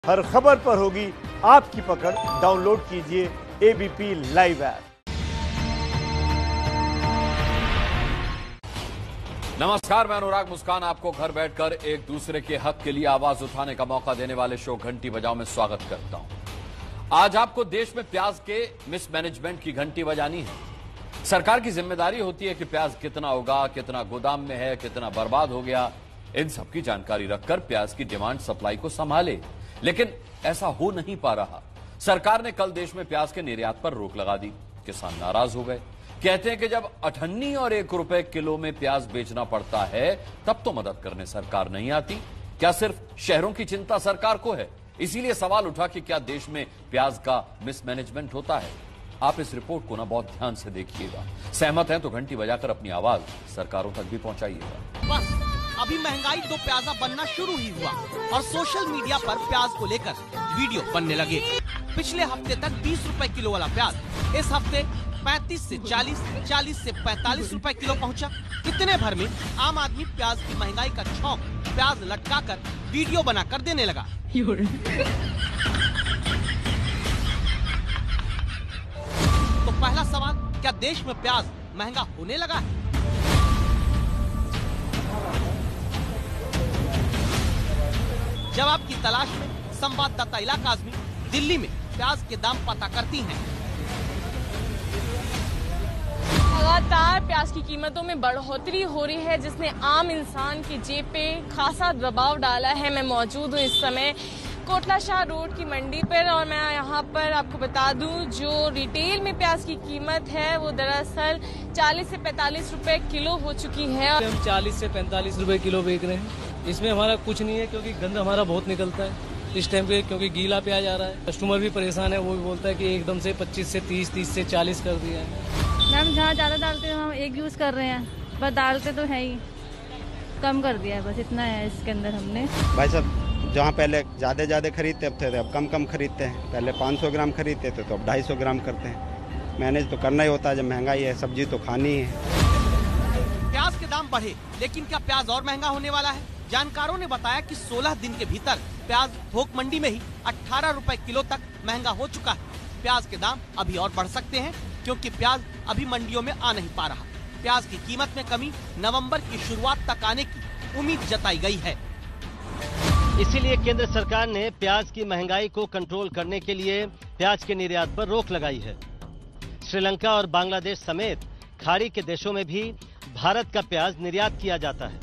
हर खबर पर होगी आपकी पकड़। डाउनलोड कीजिए एबीपी लाइव ऐप। नमस्कार, मैं अनुराग मुस्कान आपको घर बैठकर एक दूसरे के हक के लिए आवाज उठाने का मौका देने वाले शो घंटी बजाओ में स्वागत करता हूं। आज आपको देश में प्याज के मिसमैनेजमेंट की घंटी बजानी है। सरकार की जिम्मेदारी होती है कि प्याज कितना उगा, कितना गोदाम में है, कितना बर्बाद हो गया, इन सबकी जानकारी रखकर प्याज की डिमांड सप्लाई को संभाले। लेकिन ऐसा हो नहीं पा रहा। सरकार ने कल देश में प्याज के निर्यात पर रोक लगा दी। किसान नाराज हो गए, कहते हैं कि जब 98 और 1 रुपए किलो में प्याज बेचना पड़ता है तब तो मदद करने सरकार नहीं आती। क्या सिर्फ शहरों की चिंता सरकार को है? इसीलिए सवाल उठा कि क्या देश में प्याज का मिसमैनेजमेंट होता है। आप इस रिपोर्ट को ना बहुत ध्यान से देखिएगा। सहमत हैं तो घंटी बजाकर अपनी आवाज सरकारों तक भी पहुंचाइएगा। बस अभी महंगाई दो प्याजा बनना शुरू ही हुआ और सोशल मीडिया पर प्याज को लेकर वीडियो बनने लगे। पिछले हफ्ते तक 20 रुपए किलो वाला प्याज इस हफ्ते 35 से 40, 40 से 45 रुपए किलो पहुंचा। इतने भर में आम आदमी प्याज की महंगाई का छौंक प्याज लटकाकर वीडियो बनाकर देने लगा। तो पहला सवाल, क्या देश में प्याज महंगा होने लगा है? जवाब की तलाश में संवाददाता इलाका आजमी दिल्ली में प्याज के दाम पता करती हैं। लगातार प्याज की कीमतों में बढ़ोतरी हो रही है, जिसने आम इंसान की जेब पे खासा दबाव डाला है। मैं मौजूद हूँ इस समय कोटला शाह रोड की मंडी पर और मैं यहाँ पर आपको बता दूं जो रिटेल में प्याज की कीमत है वो दरअसल 40 से 45 रुपए किलो हो चुकी है। हम 40 से 45 रुपए किलो बेच रहे हैं। इसमें हमारा कुछ नहीं है क्योंकि गंद हमारा बहुत निकलता है इस टाइम पे, क्योंकि गीला प्याज आ रहा है। कस्टमर भी परेशान है, वो भी बोलता है कि एकदम से 25 से 30, 30 से 40 कर दिया है। मैम जहाँ ज़्यादा डालते हैं हम एक यूज़ कर रहे हैं, बस डालते तो है ही, कम कर दिया है, बस इतना है इसके अंदर हमने। भाई साहब, जहाँ पहले ज़्यादा खरीदते थे अब कम खरीदते हैं। पहले 500 ग्राम खरीदते थे तो अब 250 ग्राम करते हैं। मैनेज तो करना ही होता है, जब महंगाई है, सब्जी तो खानी है। प्याज के दाम बढ़े, लेकिन क्या प्याज और महंगा होने वाला है? जानकारों ने बताया कि 16 दिन के भीतर प्याज थोक मंडी में ही 18 रुपए किलो तक महंगा हो चुका है। प्याज के दाम अभी और बढ़ सकते हैं क्योंकि प्याज अभी मंडियों में आ नहीं पा रहा। प्याज की कीमत में कमी नवंबर की शुरुआत तक आने की उम्मीद जताई गई है। इसीलिए केंद्र सरकार ने प्याज की महंगाई को कंट्रोल करने के लिए प्याज के निर्यात पर रोक लगाई है। श्रीलंका और बांग्लादेश समेत खाड़ी के देशों में भी भारत का प्याज निर्यात किया जाता है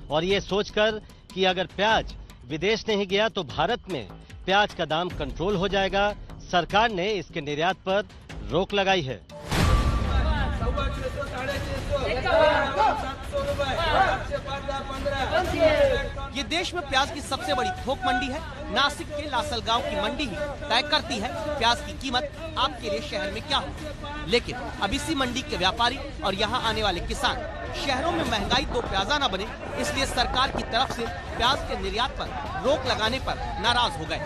और ये सोचकर कि अगर प्याज विदेश नहीं गया तो भारत में प्याज का दाम कंट्रोल हो जाएगा, सरकार ने इसके निर्यात पर रोक लगाई है। ये देश में प्याज की सबसे बड़ी थोक मंडी है। नासिक के लासलगांव की मंडी ही तय करती है प्याज की कीमत आपके लिए शहर में क्या हो। लेकिन अब इसी मंडी के व्यापारी और यहाँ आने वाले किसान शहरों में महंगाई दो प्याजा न बने, इसलिए सरकार की तरफ से प्याज के निर्यात पर रोक लगाने पर नाराज हो गए।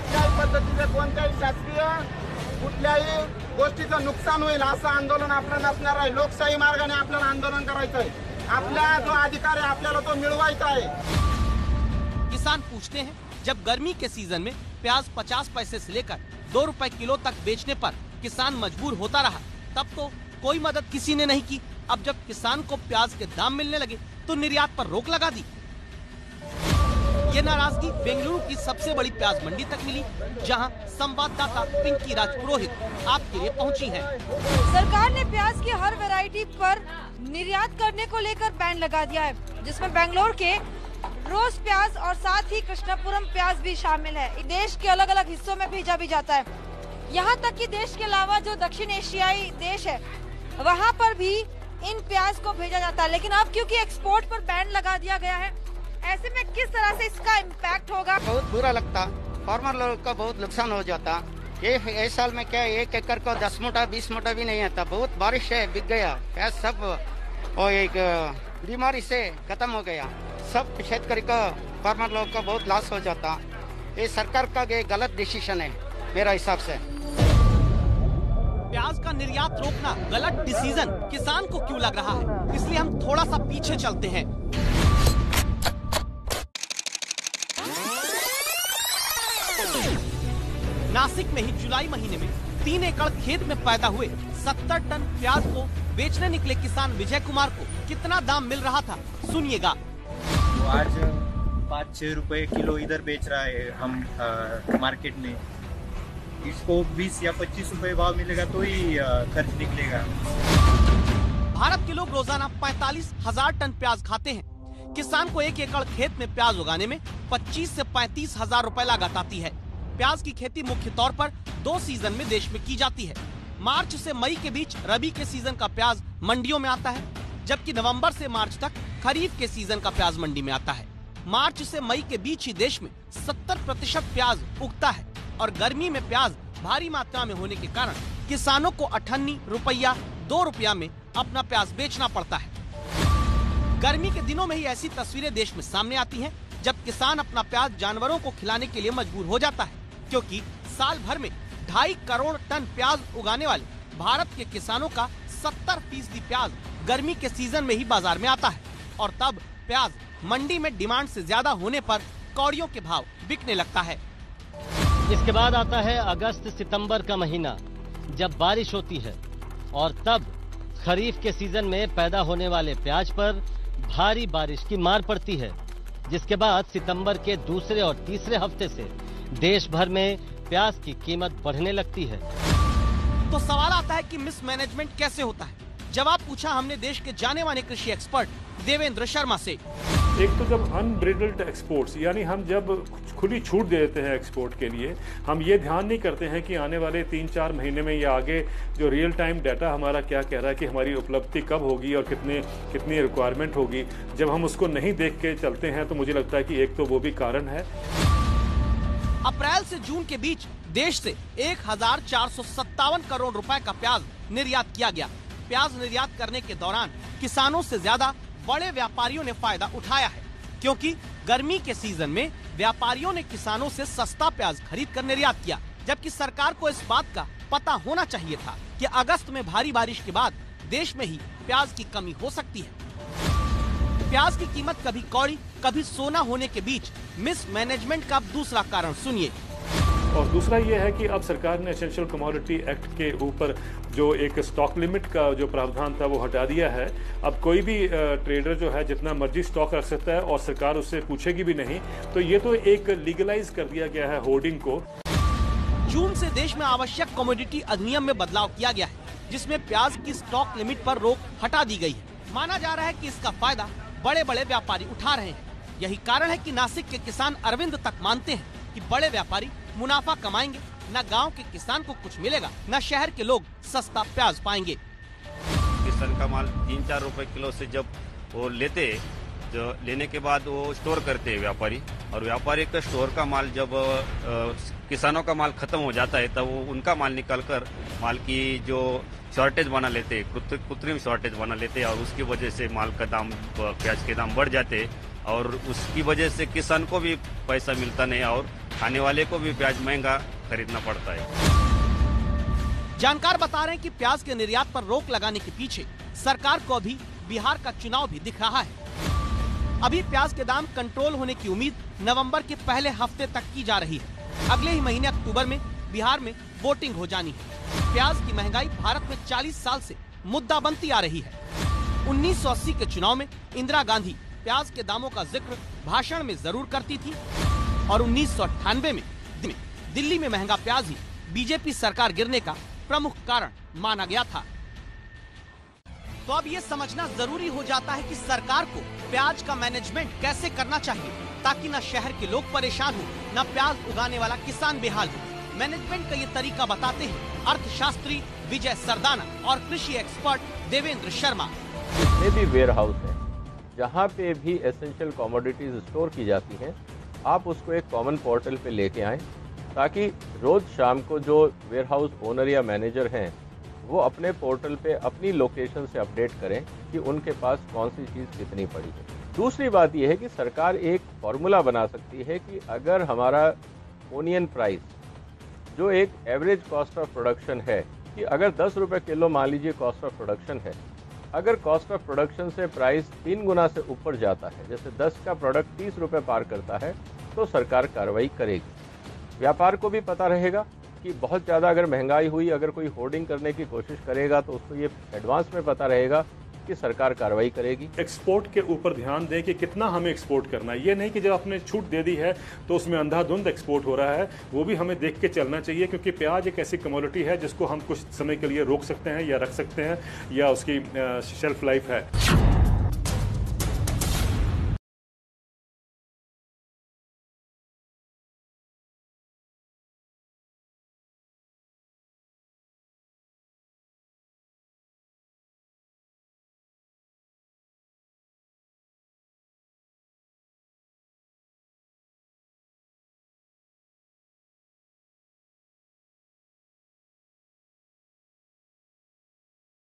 कुठल्याही गोष्टीचं नुकसान होईल असं आंदोलन आपलं नसणार आहे। लोकशाही मार्गाने आपल्याला आंदोलन करायचं आहे। आपला जो अधिकार है आपल्याला तो मिळवायचा है। किसान पूछते हैं, जब गर्मी के सीजन में प्याज 50 पैसे से लेकर 2 रुपए किलो तक बेचने पर किसान मजबूर होता रहा, तब तो कोई मदद किसी ने नहीं की। अब जब किसान को प्याज के दाम मिलने लगे तो निर्यात पर रोक लगा दी। ये नाराजगी बेंगलुरु की सबसे बड़ी प्याज मंडी तक मिली, जहां संवाददाता पिंकी राजपुरोहित आपके लिए पहुंची हैं। सरकार ने प्याज की हर वैरायटी पर निर्यात करने को लेकर बैन लगा दिया है, जिसमें बेंगलोर के रोज प्याज और साथ ही कृष्णापुरम प्याज भी शामिल है। देश के अलग अलग हिस्सों में भेजा भी जाता है। यहाँ तक कि देश के अलावा जो दक्षिण एशियाई देश है वहाँ पर भी इन प्याज को भेजा जाता है। लेकिन अब क्योंकि एक्सपोर्ट पर बैन लगा दिया गया है, ऐसे में किस तरह से इसका इम्पैक्ट होगा? बहुत बुरा लगता, फार्मर लोगों का बहुत नुकसान हो जाता। ये साल में क्या 1 एकड़ को 10 मूठा 20 मूठा भी नहीं आता। बहुत बारिश है, बिक गया प्याज सब और एक बीमारी से खत्म हो गया। सब शेतकरी का फार्मर लोगों का बहुत लॉस हो जाता। ये सरकार का ये गलत डिसीजन है मेरा हिसाब से। प्याज का निर्यात रोकना गलत डिसीजन किसान को क्यों लग रहा है, इसलिए हम थोड़ा सा पीछे चलते हैं। नासिक में ही जुलाई महीने में 3 एकड़ खेत में पैदा हुए 70 टन प्याज को बेचने निकले किसान विजय कुमार को कितना दाम मिल रहा था, सुनिएगा। वो आज 5-6 रुपए किलो इधर बेच रहा है हम मार्केट में। इसको 20 या 25 रुपए भाव मिलेगा तो ही खर्च निकलेगा। भारत के लोग रोजाना 45,000 टन प्याज खाते हैं। किसान को 1 एकड़ खेत में प्याज उगाने में 25 से 35 हजार रुपए लागत आती है। प्याज की खेती मुख्य तौर पर 2 सीजन में देश में की जाती है। मार्च से मई के बीच रबी के सीजन का प्याज मंडियों में आता है, जबकि नवंबर से मार्च तक खरीफ के सीजन का प्याज मंडी में आता है। मार्च से मई के बीच ही देश में 70% प्याज उगता है और गर्मी में प्याज भारी मात्रा में होने के कारण किसानों को 98 रुपया 2 रुपया में अपना प्याज बेचना पड़ता है। गर्मी के दिनों में ही ऐसी तस्वीरें देश में सामने आती हैं, जब किसान अपना प्याज जानवरों को खिलाने के लिए मजबूर हो जाता है, क्योंकि साल भर में 2.5 करोड़ टन प्याज उगाने वाले भारत के किसानों का 70% प्याज गर्मी के सीजन में ही बाजार में आता है और तब प्याज मंडी में डिमांड से ज्यादा होने पर कौड़ियों के भाव बिकने लगता है। इसके बाद आता है अगस्त सितंबर का महीना, जब बारिश होती है और तब खरीफ के सीजन में पैदा होने वाले प्याज पर भारी बारिश की मार पड़ती है, जिसके बाद सितंबर के दूसरे और तीसरे हफ्ते से देश भर में प्याज की कीमत बढ़ने लगती है। तो सवाल आता है कि मिसमैनेजमेंट कैसे होता है। जवाब पूछा हमने देश के जाने माने कृषि एक्सपर्ट देवेंद्र शर्मा से। एक तो जब अनब्रिडल्ड एक्सपोर्ट्स, यानी हम जब खुली छूट दे देते हैं एक्सपोर्ट के लिए, हम ये ध्यान नहीं करते हैं कि आने वाले 3-4 महीने में या आगे जो रियल टाइम डाटा हमारा क्या कह रहा है कि हमारी उपलब्धि कब होगी और कितनी रिक्वायरमेंट होगी। जब हम उसको नहीं देख के चलते हैं तो मुझे लगता है कि एक तो वो भी कारण है। अप्रैल से जून के बीच देश से 1457 करोड़ रुपए का प्याज निर्यात किया गया। प्याज निर्यात करने के दौरान किसानों से ज्यादा बड़े व्यापारियों ने फायदा उठाया है, क्योंकि गर्मी के सीजन में व्यापारियों ने किसानों से सस्ता प्याज खरीद कर निर्यात किया, जबकि सरकार को इस बात का पता होना चाहिए था कि अगस्त में भारी बारिश के बाद देश में ही प्याज की कमी हो सकती है। प्याज की कीमत कभी कौड़ी कभी सोना होने के बीच मिसमैनेजमेंट का दूसरा कारण सुनिए। और दूसरा ये है कि अब सरकार ने एसेंशियल कमोडिटी एक्ट के ऊपर जो एक स्टॉक लिमिट का जो प्रावधान था वो हटा दिया है। अब कोई भी ट्रेडर जो है जितना मर्जी स्टॉक रख सकता है और सरकार उससे पूछेगी भी नहीं। तो ये तो एक लीगलाइज कर दिया गया है होर्डिंग को। जून से देश में आवश्यक कमोडिटी अधिनियम में बदलाव किया गया है, जिसमें प्याज की स्टॉक लिमिट पर रोक हटा दी गई है। माना जा रहा है कि इसका फायदा बड़े बड़े व्यापारी उठा रहे हैं। यही कारण है कि नासिक के किसान अरविंद तक मानते हैं कि बड़े व्यापारी मुनाफा कमाएंगे, न गांव के किसान को कुछ मिलेगा, न शहर के लोग सस्ता प्याज पाएंगे। किसान का माल 3-4 रुपए किलो से जब वो लेते, जो लेने के बाद वो स्टोर करते व्यापारी, और व्यापारी का स्टोर का माल जब किसानों का माल खत्म हो जाता है तब वो उनका माल निकाल कर माल की जो शॉर्टेज बना लेते, कृत्रिम शॉर्टेज बना लेते, और उसकी वजह से माल का दाम, प्याज के दाम बढ़ जाते और उसकी वजह से किसान को भी पैसा मिलता नहीं और खाने वाले को भी प्याज महंगा खरीदना पड़ता है। जानकार बता रहे हैं कि प्याज के निर्यात पर रोक लगाने के पीछे सरकार को अभी बिहार का चुनाव भी दिख रहा है। अभी प्याज के दाम कंट्रोल होने की उम्मीद नवंबर के पहले हफ्ते तक की जा रही है। अगले ही महीने अक्टूबर में बिहार में वोटिंग हो जानी है। प्याज की महंगाई भारत में 40 साल से मुद्दा बनती आ रही है। 1980 के चुनाव में इंदिरा गांधी प्याज के दामों का जिक्र भाषण में जरूर करती थी और 1998 में दिल्ली में महंगा प्याज ही बीजेपी सरकार गिरने का प्रमुख कारण माना गया था। तो अब ये समझना जरूरी हो जाता है कि सरकार को प्याज का मैनेजमेंट कैसे करना चाहिए, ताकि न शहर के लोग परेशान हो, न प्याज उगाने वाला किसान बेहाल हो। मैनेजमेंट का ये तरीका बताते हैं अर्थशास्त्री विजय सरदाना और कृषि एक्सपर्ट देवेंद्र शर्मा। जितने भी वेयर हाउस है, जहाँ पे भी एसेंशियल कमोडिटीज स्टोर की जाती हैं, आप उसको एक कॉमन पोर्टल पे लेके आएं, ताकि रोज शाम को जो वेयर हाउस ओनर या मैनेजर हैं वो अपने पोर्टल पे अपनी लोकेशन से अपडेट करें कि उनके पास कौन सी चीज़ कितनी पड़ी है। दूसरी बात यह है कि सरकार एक फॉर्मूला बना सकती है कि अगर हमारा ओनियन प्राइस जो एक एवरेज कॉस्ट ऑफ प्रोडक्शन है, कि अगर 10 रुपये किलो मान लीजिए कॉस्ट ऑफ प्रोडक्शन है, अगर कॉस्ट ऑफ प्रोडक्शन से प्राइस 3 गुना से ऊपर जाता है, जैसे 10 का प्रोडक्ट 30 रुपये पार करता है, तो सरकार कार्रवाई करेगी। व्यापार को भी पता रहेगा क्योंकि बहुत ज़्यादा अगर महंगाई हुई, अगर कोई होर्डिंग करने की कोशिश करेगा तो उसको ये एडवांस में पता रहेगा कि सरकार कार्रवाई करेगी। एक्सपोर्ट के ऊपर ध्यान दें कि कितना हमें एक्सपोर्ट करना है। ये नहीं कि जब आपने छूट दे दी है तो उसमें अंधाधुंध एक्सपोर्ट हो रहा है, वो भी हमें देख के चलना चाहिए, क्योंकि प्याज एक ऐसी कमोडिटी है जिसको हम कुछ समय के लिए रोक सकते हैं या रख सकते हैं, या उसकी शेल्फ लाइफ है।